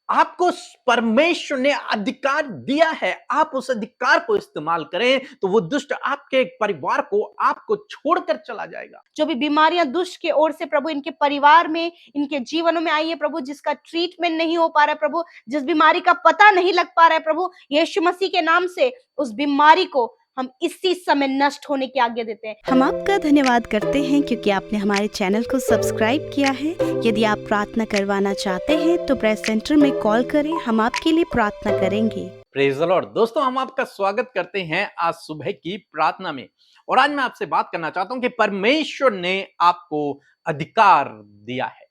आपको परमेश्वर ने अधिकार दिया है, आप उस अधिकार को इस्तेमाल करें तो वो दुष्ट आपके परिवार को आपको छोड़कर चला जाएगा। जो भी बीमारियां दुष्ट के ओर से प्रभु इनके परिवार में, इनके जीवनों में आई है प्रभु, जिसका ट्रीटमेंट नहीं हो पा रहा है प्रभु, जिस बीमारी का पता नहीं लग पा रहा है प्रभु, यीशु मसीह के नाम से उस बीमारी को हम इसी समय नष्ट होने की आज्ञा देते हैं। हम आपका धन्यवाद करते हैं क्योंकि आपने हमारे चैनल को सब्सक्राइब किया है। यदि आप प्रार्थना करवाना चाहते हैं तो प्रेस सेंटर में कॉल करें, हम आपके लिए प्रार्थना करेंगे। Praise the Lord. दोस्तों, हम आपका स्वागत करते हैं आज सुबह की प्रार्थना में। और आज मैं आपसे बात करना चाहता हूं कि परमेश्वर ने आपको अधिकार दिया है।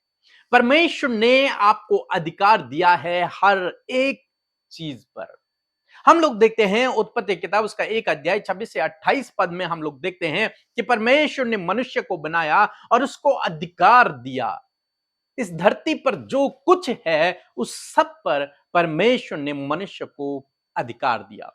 परमेश्वर ने आपको अधिकार दिया है हर एक चीज पर। हम लोग देखते हैं उत्पत्ति किताब उसका 1 अध्याय 26 से 28 पद में हम लोग देखते हैं कि परमेश्वर ने मनुष्य को बनाया और उसको अधिकार दिया। इस धरती पर जो कुछ है उस सब पर परमेश्वर ने मनुष्य को अधिकार दिया।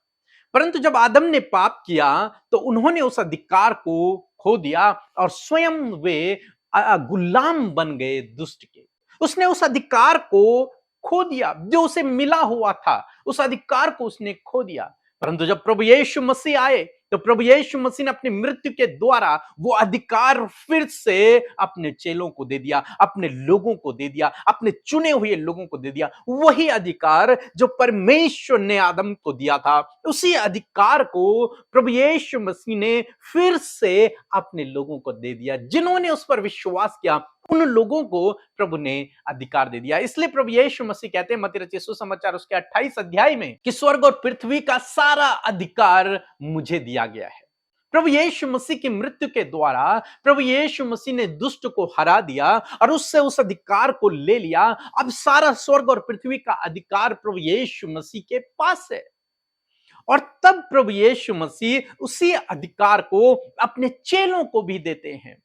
परंतु जब आदम ने पाप किया तो उन्होंने उस अधिकार को खो दिया और स्वयं वे गुलाम बन गए दुष्ट के। उसने उस अधिकार को खो दिया जो उसे मिला हुआ था, उस अधिकार को उसने खो दिया। परंतु जब प्रभु यीशु मसीह आए तो प्रभु यीशु मसीह ने अपनी मृत्यु के द्वारा वो अधिकार फिर से अपने चेलों को दे दिया, अपने लोगों को दे दिया, अपने चुने हुए लोगों को दे दिया। वही अधिकार जो परमेश्वर ने आदम को दिया था, उसी अधिकार को प्रभु यीशु मसीह ने फिर से अपने लोगों को दे दिया। जिन्होंने उस पर विश्वास किया उन लोगों को प्रभु ने अधिकार दे दिया। इसलिए प्रभु यीशु मसीह कहते हैं मत्ती रचित सुसमाचार उसके 28 अध्याय में कि स्वर्ग और पृथ्वी का सारा अधिकार मुझे दिया गया है। प्रभु यीशु मसीह की मृत्यु के द्वारा प्रभु यीशु मसीह ने दुष्ट को हरा दिया और उससे उस अधिकार को ले लिया। अब सारा स्वर्ग और पृथ्वी का अधिकार प्रभु यीशु मसीह के पास है। और तब प्रभु यीशु मसीह उसी अधिकार को अपने चेलों को भी देते हैं।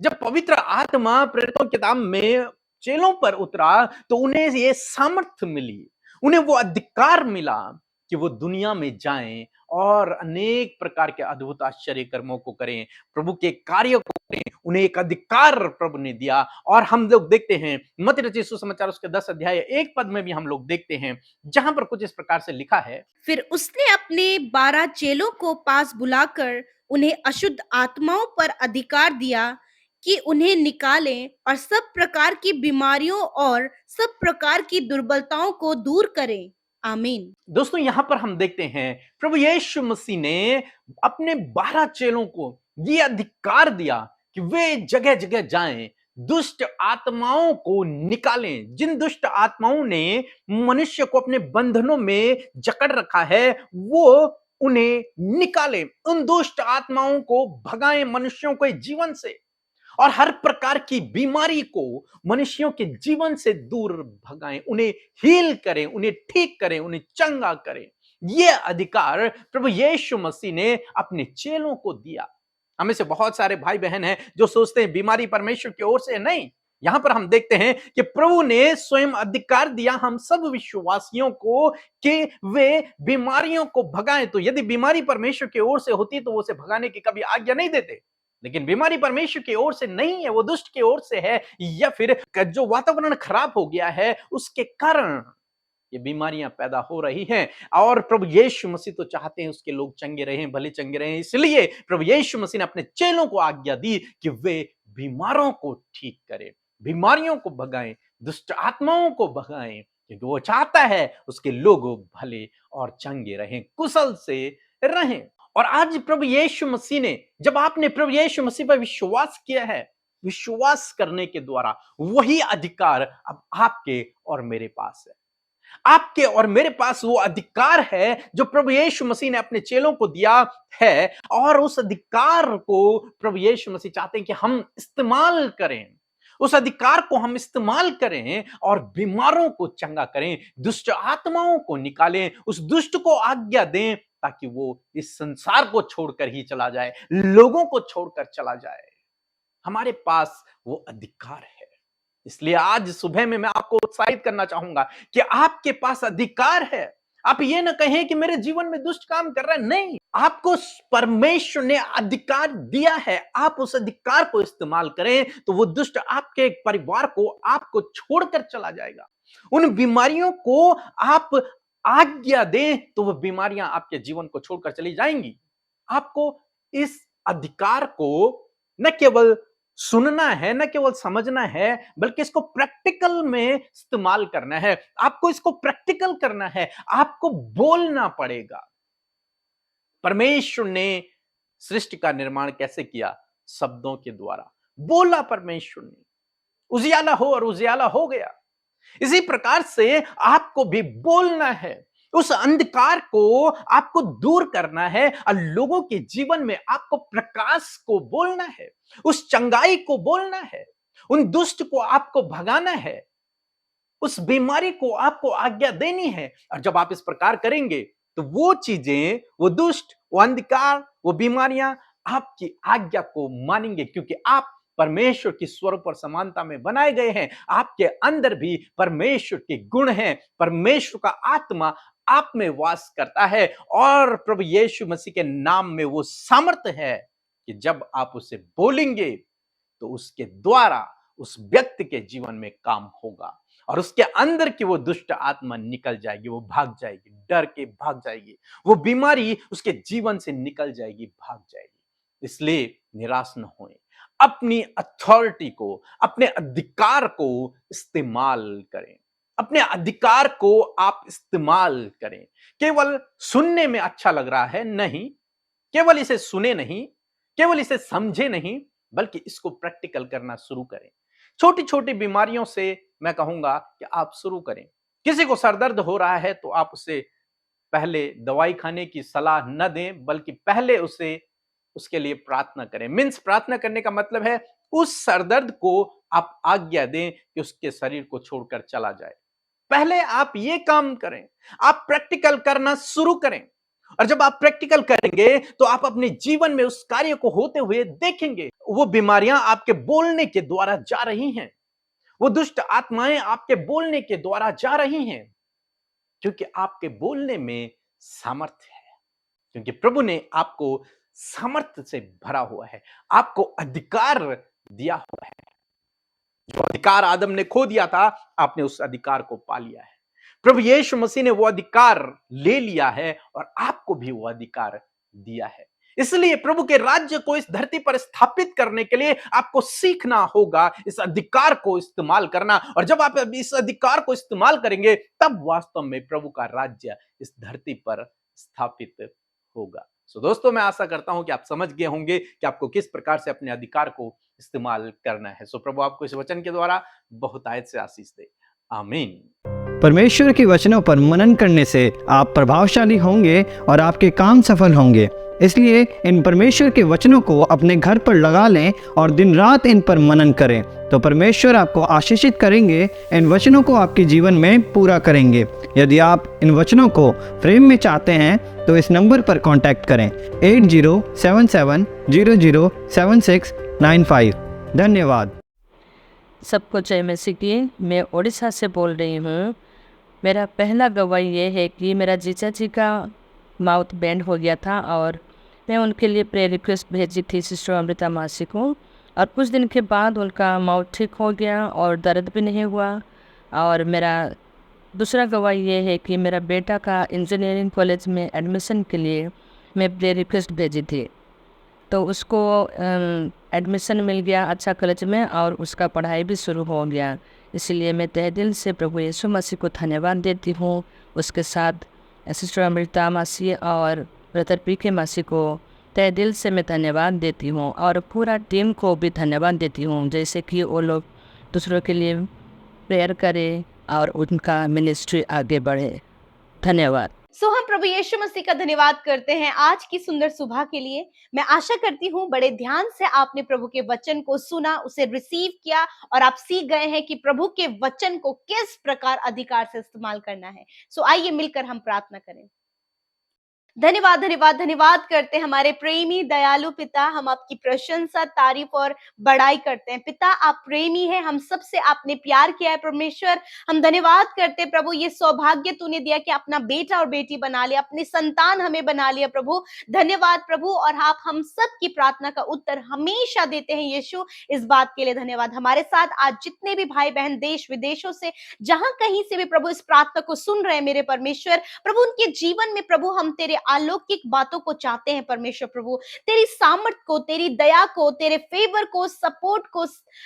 जब पवित्र आत्मा प्रेरितों की किताब में चेलों पर उतरा तो उन्हें ये सामर्थ्य मिली, उन्हें वो अधिकार मिला कि वो दुनिया में जाएं और अनेक प्रकार के अद्भुत आश्चर्य कर्मों को करें, प्रभु के कार्य को करें। उन्हें एक अधिकार प्रभु ने दिया। और हम लोग देखते हैं मत्ती रचित सुसमाचार उसके 10 अध्याय 1 पद में भी हम लोग देखते हैं जहां पर कुछ इस प्रकार से लिखा है, फिर उसने अपने 12 चेलों को पास बुलाकर उन्हें अशुद्ध आत्माओं पर अधिकार दिया कि उन्हें निकालें और सब प्रकार की बीमारियों और सब प्रकार की दुर्बलताओं को दूर करें। आमीन। दोस्तों, यहां पर हम देखते हैं प्रभु यीशु मसीह ने अपने 12 चेलों को यह अधिकार दिया कि वे जगह जगह जाएं, दुष्ट आत्माओं को निकालें। जिन दुष्ट आत्माओं ने मनुष्य को अपने बंधनों में जकड़ रखा है वो उन्हें निकालें, उन दुष्ट आत्माओं को भगाएं मनुष्यों के जीवन से और हर प्रकार की बीमारी को मनुष्यों के जीवन से दूर भगाएं, उन्हें हील करें, उन्हें ठीक करें, उन्हें चंगा करें। यह अधिकार प्रभु यीशु मसीह ने अपने चेलों को दिया। हमें से बहुत सारे भाई बहन हैं जो सोचते हैं बीमारी परमेश्वर की ओर से। नहीं, यहां पर हम देखते हैं कि प्रभु ने स्वयं अधिकार दिया हम सब विश्वासियों को कि वे बीमारियों को भगाएं। तो यदि बीमारी परमेश्वर की ओर से होती तो वो उसे भगाने की कभी आज्ञा नहीं देते। लेकिन बीमारी परमेश्वर की ओर से नहीं है, वो दुष्ट की ओर से है, या फिर जो वातावरण खराब हो गया है उसके कारण ये बीमारियां पैदा हो रही हैं। और प्रभु यीशु मसीह तो चाहते हैं उसके लोग चंगे रहें, भले चंगे रहें। इसलिए प्रभु यीशु मसीह ने अपने चेलों को आज्ञा दी कि वे बीमारों को ठीक करें, बीमारियों को भगाएं, दुष्ट आत्माओं को भगाएं, क्योंकि वो चाहता है उसके लोग भले और चंगे रहें, कुशल से रहें। और आज प्रभु यीशु मसीह ने, जब आपने प्रभु यीशु मसीह पर विश्वास किया है, विश्वास करने के द्वारा वही अधिकार अब आपके और मेरे पास है। आपके और मेरे पास वो अधिकार है जो प्रभु यीशु मसीह ने अपने चेलों को दिया है। और उस अधिकार को प्रभु यीशु मसीह चाहते हैं कि हम इस्तेमाल करें, उस अधिकार को हम इस्तेमाल करें और बीमारों को चंगा करें, दुष्ट आत्माओं को निकालें, उस दुष्ट को आज्ञा दें ताकि वो इस संसार को छोड़कर ही चला जाए, लोगों को छोड़कर चला जाए। हमारे पास वो अधिकार है। इसलिए आज सुबह में मैं आपको उत्साहित करना चाहूंगा कि आपके पास अधिकार है। आप ये ना कहें कि मेरे जीवन में दुष्ट काम कर रहा है। नहीं, आपको परमेश्वर ने अधिकार दिया है। आप उस अधिकार को इस्तेमाल करें तो वो दुष्ट आपके परिवार को, आपको छोड़कर चला जाएगा। उन बीमारियों को आप आज्ञा दें तो वह बीमारियां आपके जीवन को छोड़कर चली जाएंगी। आपको इस अधिकार को न केवल सुनना है, न केवल समझना है, बल्कि इसको प्रैक्टिकल में इस्तेमाल करना है। आपको इसको प्रैक्टिकल करना है, आपको बोलना पड़ेगा। परमेश्वर ने सृष्टि का निर्माण कैसे किया? शब्दों के द्वारा बोला परमेश्वर ने, उजियाला हो और उजियाला हो गया। इसी प्रकार से आपको भी बोलना है, उस अंधकार को आपको दूर करना है और लोगों के जीवन में आपको प्रकाश को बोलना है, उस चंगाई को बोलना है, उन दुष्ट को आपको भगाना है, उस बीमारी को आपको आज्ञा देनी है। और जब आप इस प्रकार करेंगे तो वो चीजें, वो दुष्ट, वो अंधकार, वो बीमारियां आपकी आज्ञा को मानेंगे, क्योंकि आप परमेश्वर की स्वरूप और समानता में बनाए गए हैं। आपके अंदर भी परमेश्वर के गुण हैं, परमेश्वर का आत्मा आप में वास करता है और प्रभु यीशु मसीह के नाम में वो सामर्थ्य है कि जब आप उसे बोलेंगे तो उसके द्वारा उस व्यक्ति के जीवन में काम होगा और उसके अंदर की वो दुष्ट आत्मा निकल जाएगी, वो भाग जाएगी, डर के भाग जाएगी, वो बीमारी उसके जीवन से निकल जाएगी, भाग जाएगी। इसलिए निराश न होएं, अपनी अथॉरिटी को, अपने अधिकार को इस्तेमाल करें, अपने अधिकार को आप इस्तेमाल करें। केवल सुनने में अच्छा लग रहा है नहीं, केवल इसे सुने नहीं, केवल इसे समझे नहीं, बल्कि इसको प्रैक्टिकल करना शुरू करें। छोटी छोटी बीमारियों से मैं कहूंगा कि आप शुरू करें। किसी को सरदर्द हो रहा है तो आप उसे पहले दवाई खाने की सलाह न दें, बल्कि पहले उसे उसके लिए प्रार्थना करें। मीन्स प्रार्थना करने का मतलब है उस सरदर्द को आप आज्ञा दें कि उसके शरीर को छोड़कर चला जाए। पहले आप ये काम करें, आप प्रैक्टिकल करना शुरू करें। और जब आप प्रैक्टिकल करेंगे तो आप अपने जीवन में उस कार्य को होते हुए देखेंगे। वो बीमारियां आपके बोलने के द्वारा जा रही हैं, वो दुष्ट आत्माएं आपके बोलने के द्वारा जा रही हैं, क्योंकि आपके बोलने में सामर्थ्य है, क्योंकि प्रभु ने आपको सामर्थ्य से भरा हुआ है, आपको अधिकार दिया हुआ है। जो अधिकार आदम ने खो दिया था, आपने उस अधिकार को पा लिया है। प्रभु यीशु मसीह ने वो अधिकार ले लिया है और आपको भी वो अधिकार दिया है। इसलिए प्रभु के राज्य को इस धरती पर स्थापित करने के लिए आपको सीखना होगा इस अधिकार को इस्तेमाल करना। और जब आप इस अधिकार को इस्तेमाल करेंगे तब वास्तव में प्रभु का राज्य इस धरती पर स्थापित होगा। दोस्तों, मैं आशा करता हूं कि आप समझ गए होंगे कि आपको किस प्रकार से अपने अधिकार को इस्तेमाल करना है। प्रभु आपको इस वचन के द्वारा बहुतायत से आशीष दे। आमीन। परमेश्वर के वचनों पर मनन करने से आप प्रभावशाली होंगे और आपके काम सफल होंगे। इसलिए इन परमेश्वर के वचनों को अपने घर पर लगा लें और दिन रात इन पर मनन करें, तो परमेश्वर आपको आशीषित करेंगे, इन वचनों को आपके जीवन में पूरा करेंगे। यदि आप इन वचनों को फ्रेम में चाहते हैं तो इस नंबर पर कांटेक्ट करें 8077007695। धन्यवाद। सबको जय मसीह की। मैं उड़ीसा से बोल रही हूँ। मेरा पहला गवाही ये है कि मेरा जीजा जी का माउथ बैंड हो गया था और मैं उनके लिए प्रेयर रिक्वेस्ट भेजी थी सिस्टर अमृता मासी को, और कुछ दिन के बाद उनका माउथ ठीक हो गया और दर्द भी नहीं हुआ। और मेरा दूसरा गवाही ये है कि मेरा बेटा का इंजीनियरिंग कॉलेज में एडमिशन के लिए मैं प्रेयर रिक्वेस्ट भेजी थी, तो उसको एडमिशन मिल गया अच्छा कॉलेज में और उसका पढ़ाई भी शुरू हो गया। इसलिए मैं तहे दिल से प्रभु यीशु मसीह को धन्यवाद देती हूँ। उसके साथ सिस्टर अमृता मासी और ब्रदर पी के मासी को तहे दिल से मैं धन्यवाद देती हूँ, और पूरा टीम को भी धन्यवाद देती हूँ, जैसे कि वो लोग दूसरों के लिए प्रेयर करें और उनका मिनिस्ट्री आगे बढ़े। धन्यवाद। हम प्रभु यीशु मसीह का धन्यवाद करते हैं आज की सुंदर सुबह के लिए। मैं आशा करती हूँ बड़े ध्यान से आपने प्रभु के वचन को सुना, उसे रिसीव किया और आप सीख गए हैं कि प्रभु के वचन को किस प्रकार अधिकार से इस्तेमाल करना है। आइए मिलकर हम प्रार्थना करें। धन्यवाद, धन्यवाद, धन्यवाद करते हैं हमारे प्रेमी दयालु पिता। हम आपकी प्रशंसा, तारीफ और बड़ाई करते हैं। पिता, आप प्रेमी हैं, हम सबसे आपने प्यार किया है परमेश्वर। हम धन्यवाद करते हैं प्रभु, ये सौभाग्य तूने दिया कि अपना बेटा और बेटी बना लिया, अपनी संतान हमें बना लिया प्रभु। धन्यवाद प्रभु, और आप हम सब की प्रार्थना का उत्तर हमेशा देते हैं यीशु, इस बात के लिए धन्यवाद। हमारे साथ आज जितने भी भाई बहन देश विदेशों से, जहां कहीं से भी प्रभु इस प्रार्थना को सुन रहे हैं मेरे परमेश्वर, प्रभु उनके जीवन में प्रभु हम तेरे अलौकिक बातों को चाहते हैं परमेश्वर प्रभु, तेरी सामर्थ को, तेरी दया को, तेरे फेवर को, सपोर्ट को,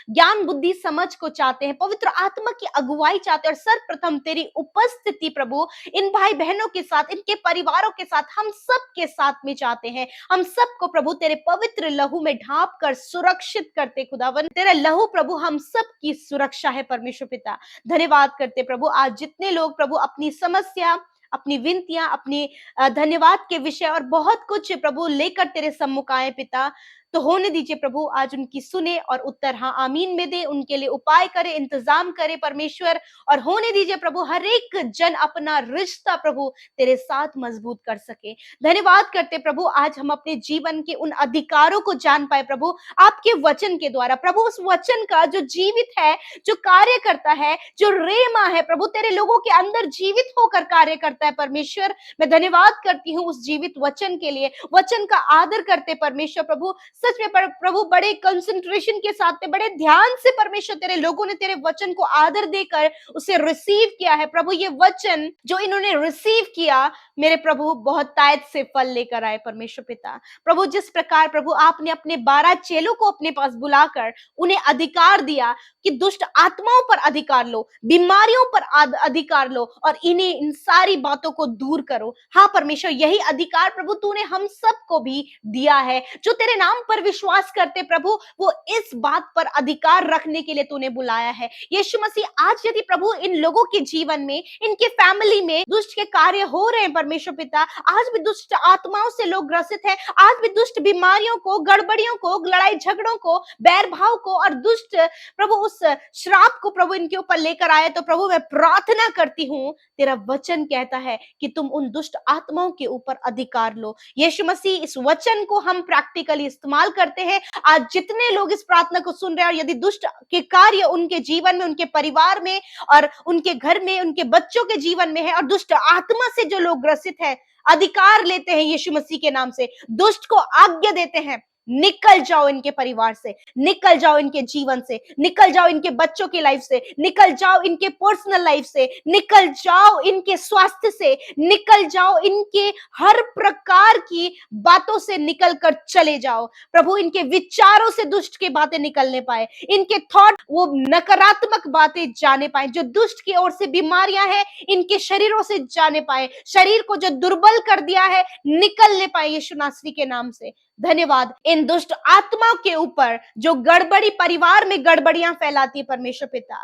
ज्ञान बुद्धि समझ को चाहते हैं, पवित्र आत्मा की अगुवाई चाहते हैं, और सर्वप्रथम तेरी उपस्थिति प्रभु इन भाई बहनों के साथ, इनके परिवारों के साथ, हम सब के साथ में चाहते हैं। हम सबको प्रभु तेरे पवित्र लहू में ढांप कर सुरक्षित करते खुदावन, तेरा लहू प्रभु हम सब की सुरक्षा है परमेश्वर पिता। धन्यवाद करते प्रभु, आज जितने लोग प्रभु अपनी समस्या, अपनी विनतियां, अपनी धन्यवाद के विषय और बहुत कुछ प्रभु लेकर तेरे सम्मुख आए पिता, तो होने दीजिए प्रभु, आज उनकी सुने और उत्तर हाँ आमीन में दे, उनके लिए उपाय करे, इंतजाम करे परमेश्वर, और होने दीजिए प्रभु हर एक जन अपना रिश्ता प्रभु तेरे साथ मजबूत कर सके। धन्यवाद करते प्रभु, आज हम अपने जीवन के उन अधिकारों को जान पाए प्रभु आपके वचन के द्वारा। प्रभु उस वचन का जो जीवित है, जो कार्य करता है, जो रेमा है प्रभु तेरे लोगों के अंदर जीवित होकर कार्य करता है परमेश्वर। मैं धन्यवाद करती हूँ उस जीवित वचन के लिए, वचन का आदर करते परमेश्वर प्रभु, सच में प्रभु बड़े कंसंट्रेशन के साथ में, बड़े ध्यान से परमेश्वर तेरे लोगों ने तेरे वचन को आदर देकर उसे रिसीव किया है प्रभु। ये वचन जो इन्होंने रिसीव किया मेरे प्रभु बहुत तायत से फल लेकर आए परमेश्वर पिता। प्रभु जिस प्रकार प्रभु आपने अपने 12 चेलों को अपने पास बुलाकर उन्हें अधिकार दिया कि दुष्ट आत्माओं पर अधिकार लो, बीमारियों पर अधिकार लो, और इन्हें इन सारी बातों को दूर करो। हाँ परमेश्वर, यही अधिकार प्रभु तूने हम सबको भी दिया है। जो तेरे नाम पर विश्वास करते प्रभु, वो इस बात पर अधिकार रखने के लिए तूने बुलाया है। यीशु मसीह, आज यदि प्रभु इन लोगों के जीवन में, इनके फैमिली में दुष्ट के कार्य हो रहे हैं परमेश्वर पिता, आज भी दुष्ट आत्माओं से लोग ग्रसित हैं, आज भी दुष्ट बीमारियों को, गड़बड़ियों को, लड़ाई झगड़ों को, बैर भाव को और दुष्ट प्रभु उस श्राप को प्रभु इनके ऊपर लेकर आए, तो प्रभु मैं प्रार्थना करती हूँ, तेरा वचन कहता है कि तुम उन दुष्ट आत्माओं के ऊपर अधिकार लो। यीशु मसीह, इस वचन को हम प्रैक्टिकली इस्तेमाल करते हैं। आज जितने लोग इस प्रार्थना को सुन रहे हैं, और यदि दुष्ट के कार्य उनके जीवन में, उनके परिवार में और उनके घर में, उनके बच्चों के जीवन में है, और दुष्ट आत्मा से जो लोग ग्रसित है, अधिकार लेते हैं यीशु मसीह के नाम से, दुष्ट को आज्ञा देते हैं, निकल जाओ इनके परिवार से, निकल जाओ इनके जीवन से, निकल जाओ इनके बच्चों की लाइफ से, निकल जाओ इनके पर्सनल लाइफ से, निकल जाओ इनके स्वास्थ्य से, निकल जाओ इनके हर प्रकार की बातों से, निकल कर चले जाओ प्रभु। इनके विचारों से दुष्ट की बातें निकलने पाए, इनके थॉट वो नकारात्मक बातें जाने पाए, जो दुष्ट की ओर से बीमारियां हैं इनके शरीरों से जाने पाए, शरीर को जो दुर्बल कर दिया है निकलने पाए यीशु नासरी के नाम से। धन्यवाद इन दुष्ट आत्माओं के ऊपर जो गड़बड़ी, परिवार में गड़बड़ियां फैलाती है परमेश्वर पिता,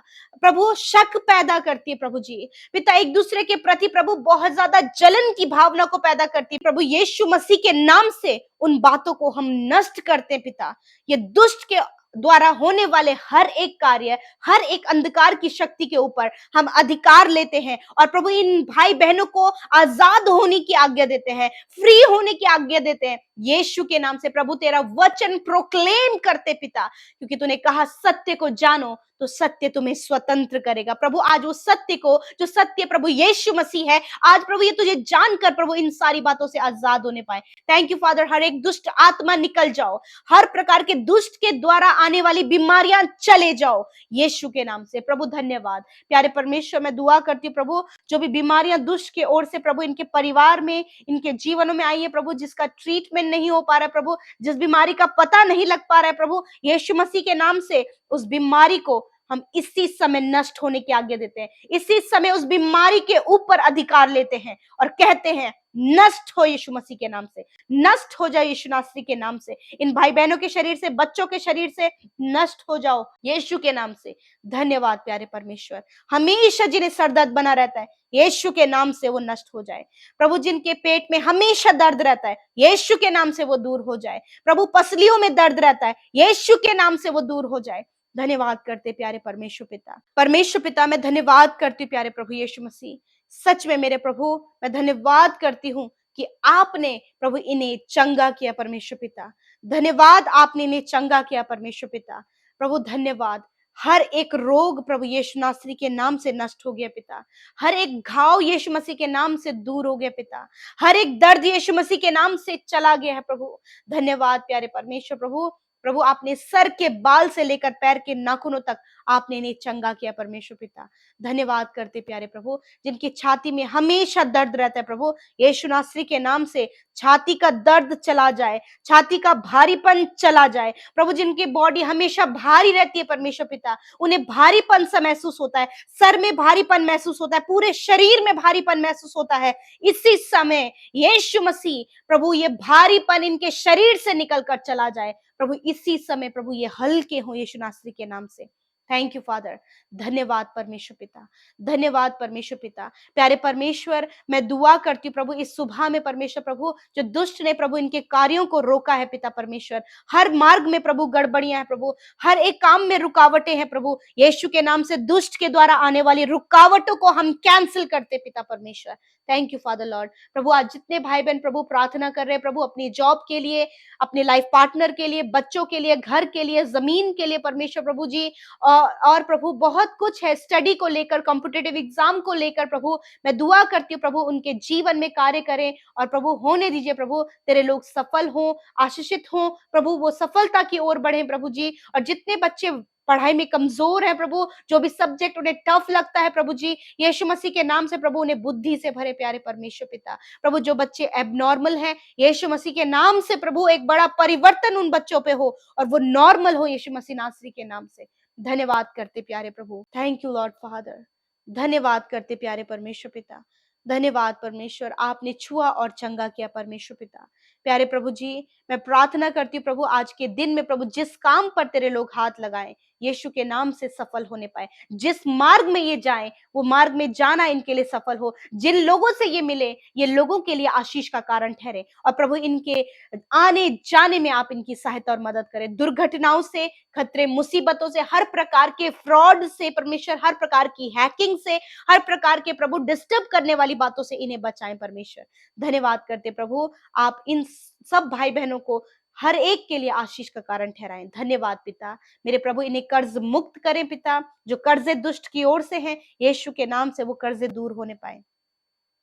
प्रभु शक पैदा करती है प्रभु जी पिता, एक दूसरे के प्रति प्रभु बहुत ज्यादा जलन की भावना को पैदा करती है प्रभु। यीशु मसीह के नाम से उन बातों को हम नष्ट करते हैं पिता। ये दुष्ट के द्वारा होने वाले हर एक कार्य, हर एक अंधकार की शक्ति के ऊपर हम अधिकार लेते हैं, और प्रभु इन भाई बहनों को आजाद होने की आज्ञा देते हैं, फ्री होने की आज्ञा देते हैं यीशु के नाम से। प्रभु तेरा वचन प्रोक्लेम करते पिता, क्योंकि तूने कहा सत्य को जानो तो सत्य तुम्हें स्वतंत्र करेगा। प्रभु आज उस सत्य को, जो सत्य प्रभु यीशु मसीह है, आज प्रभु ये तुझे जानकर प्रभु इन सारी बातों से आजाद होने पाए। थैंक यू फादर, हर एक दुष्ट आत्मा निकल जाओ, हर प्रकार के दुष्ट के द्वारा आने वाली बीमारियां चले जाओ यीशु के नाम से। प्रभु धन्यवाद प्यारे परमेश्वर, मैं दुआ करती हूँ प्रभु, जो भी बीमारियां दुष्ट के ओर से प्रभु इनके परिवार में, इनके जीवनों में आई है प्रभु, जिसका ट्रीटमेंट नहीं हो पा रहा है प्रभु, जिस बीमारी का पता नहीं लग पा रहा है प्रभु, यीशु मसीह के नाम से उस बीमारी को हम इसी समय नष्ट होने की आज्ञा देते हैं। इसी समय उस बीमारी के ऊपर अधिकार लेते हैं और कहते हैं नष्ट हो यीशु मसीह के नाम से, नष्ट हो जाए यीशु नासरी के नाम से, इन भाई बहनों के शरीर से, बच्चों के शरीर से नष्ट हो जाओ यीशु के नाम से। धन्यवाद प्यारे परमेश्वर, हमेशा जिन्हें सरदर्द बना रहता है यीशु के नाम से वो नष्ट हो जाए प्रभु। जिनके पेट में हमेशा दर्द रहता है यीशु के नाम से वो दूर हो जाए प्रभु। पसलियों में दर्द रहता है यीशु के नाम से वो दूर हो जाए। धन्यवाद करते प्यारे परमेश्वर पिता। परमेश्वर पिता मैं धन्यवाद करती हूँ प्यारे प्रभु यीशु मसीह, सच में मेरे प्रभु मैं धन्यवाद करती हूँ कि आपने प्रभु इन्हें चंगा किया परमेश्वर पिता। धन्यवाद, आपने इन्हें चंगा किया परमेश्वर पिता। प्रभु धन्यवाद, हर एक रोग प्रभु यीशु नासरी के नाम से नष्ट हो गया पिता। हर एक घाव यीशु मसीह के नाम से दूर हो गया पिता। हर एक दर्द यीशु मसीह के नाम से चला गया है प्रभु। धन्यवाद प्यारे परमेश्वर प्रभु। प्रभु आपने सर के बाल से लेकर पैर के नाखूनों तक आपने इन्हें चंगा किया परमेश्वर पिता। धन्यवाद करते प्यारे प्रभु, जिनकी छाती में हमेशा दर्द रहता है प्रभु, यीशु नासरी के नाम से छाती का दर्द चला जाए, छाती का भारीपन चला जाए प्रभु। जिनकी बॉडी हमेशा भारी रहती है परमेश्वर पिता, उन्हें भारीपन सा महसूस होता है, सर में भारीपन महसूस होता है, पूरे शरीर में भारीपन महसूस होता है, इसी समय यीशु मसीह प्रभु ये भारीपन इनके शरीर से निकल कर चला जाए प्रभु। इसी समय प्रभु ये हल्के हो यीशु नासरी के नाम से। Thank you father. धन्यवाद परमेश्वर पिता, धन्यवाद परमेश्वर पिता। प्यारे परमेश्वर, मैं दुआ करती हूँ प्रभु इस सुबह में परमेश्वर प्रभु, जो दुष्ट ने प्रभु इनके कार्यों को रोका है पिता परमेश्वर, हर मार्ग में प्रभु गड़बड़ियां हैं प्रभु, हर एक काम में रुकावटें हैं प्रभु, यीशु के नाम से दुष्ट के द्वारा आने वाली रुकावटों को हम कैंसिल करते पिता परमेश्वर। Thank you father lord. प्रभु आज जितने भाई बहन प्रभु प्रार्थना कर रहे हैं प्रभु, अपनी जॉब के लिए, अपने लाइफ पार्टनर के लिए, बच्चों के लिए, घर के लिए, जमीन के लिए परमेश्वर प्रभु जी, और प्रभु बहुत कुछ है, स्टडी को लेकर, कॉम्पिटिटिव एग्जाम को लेकर प्रभु मैं दुआ करती हूँ प्रभु उनके जीवन में कार्य करें और प्रभु होने दीजिए प्रभु, तेरे लोग सफल हों, आशीषित हों प्रभु, वो सफलता की ओर बढ़े प्रभु जी। और जितने बच्चे पढ़ाई में कमजोर है प्रभु, जो भी सब्जेक्ट उन्हें टफ लगता है प्रभु जी, यीशु मसीह के नाम से प्रभु उन्हें बुद्धि से भरे प्यारे परमेश्वर पिता। प्रभु जो बच्चे एबनॉर्मल हैं, यीशु मसीह के नाम से प्रभु एक बड़ा परिवर्तन उन बच्चों पे हो और वो नॉर्मल हो यीशु मसीह नासरी के नाम से। धन्यवाद करते प्यारे प्रभु। Thank you lord father. धन्यवाद करते प्यारे परमेश्वर पिता। धन्यवाद परमेश्वर, आपने छुआ और चंगा किया परमेश्वर पिता। प्यारे प्रभु जी, मैं प्रार्थना करती हूँ प्रभु आज के दिन में प्रभु जिस काम पर तेरे लोग हाथ लगाएं, यीशु के नाम से सफल होने पाए। जिस मार्ग में ये जाएं, वो मार्ग में जाना इनके लिए सफल हो। जिन लोगों से ये मिले, ये लोगों के लिए आशीष का कारण ठहरे और प्रभु इनके आने जाने में आप इनकी सहायता और मदद करें। दुर्घटनाओं से, खतरे, मुसीबतों से, हर प्रकार के फ्रॉड से परमेश्वर, हर प्रकार की हैकिंग से, हर प्रकार के प्रभु डिस्टर्ब करने वाली बातों से इन्हें बचाएं परमेश्वर। धन्यवाद करते प्रभु, आप इन सब भाई बहनों को हर एक के लिए आशीष का कारण ठहराएं। धन्यवाद पिता। मेरे प्रभु इन्हें कर्ज मुक्त करें पिता, जो कर्जे दुष्ट की ओर से हैं, यीशु के नाम से वो कर्जे दूर होने पाए।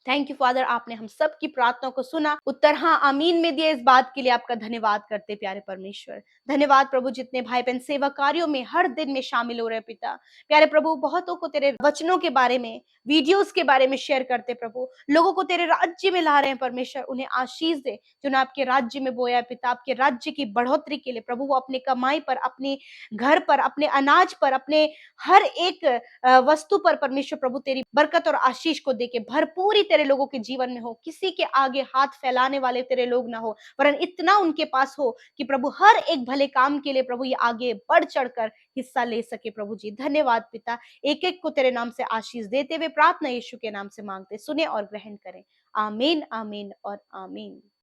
थैंक यू फादर, आपने हम सब की प्रार्थना को सुना, उत्तर हाँ आमीन में दिया। इस बात के लिए आपका धन्यवाद करते प्यारे परमेश्वर। धन्यवाद प्रभु, जितने भाई बहन सेवा कार्यों में हर दिन में शामिल हो रहे पिता, प्यारे प्रभु बहुतों को तेरे वचनों के बारे में, वीडियोस के बारे में शेयर करते प्रभु, लोगों को तेरे राज्य में ला रहे हैं परमेश्वर। उन्हें आशीष दे जो ना आपके राज्य में बोया है पिता, आपके राज्य की बढ़ोतरी के लिए प्रभु वो अपने कमाई पर, अपने घर पर, अपने अनाज पर, अपने हर एक वस्तु पर परमेश्वर प्रभु तेरी बरकत और आशीष को देके भरपूरी तेरे लोगों के जीवन में हो। किसी के आगे हाथ फैलाने वाले तेरे लोग ना हो, वरन इतना उनके पास हो कि प्रभु हर एक भले काम के लिए प्रभु ये आगे बढ़ चढ़कर हिस्सा ले सके प्रभु जी। धन्यवाद पिता, एक एक को तेरे नाम से आशीष देते हुए प्रार्थना यीशु के नाम से मांगते, सुने और ग्रहण करें। आमीन, आमीन और आमीन।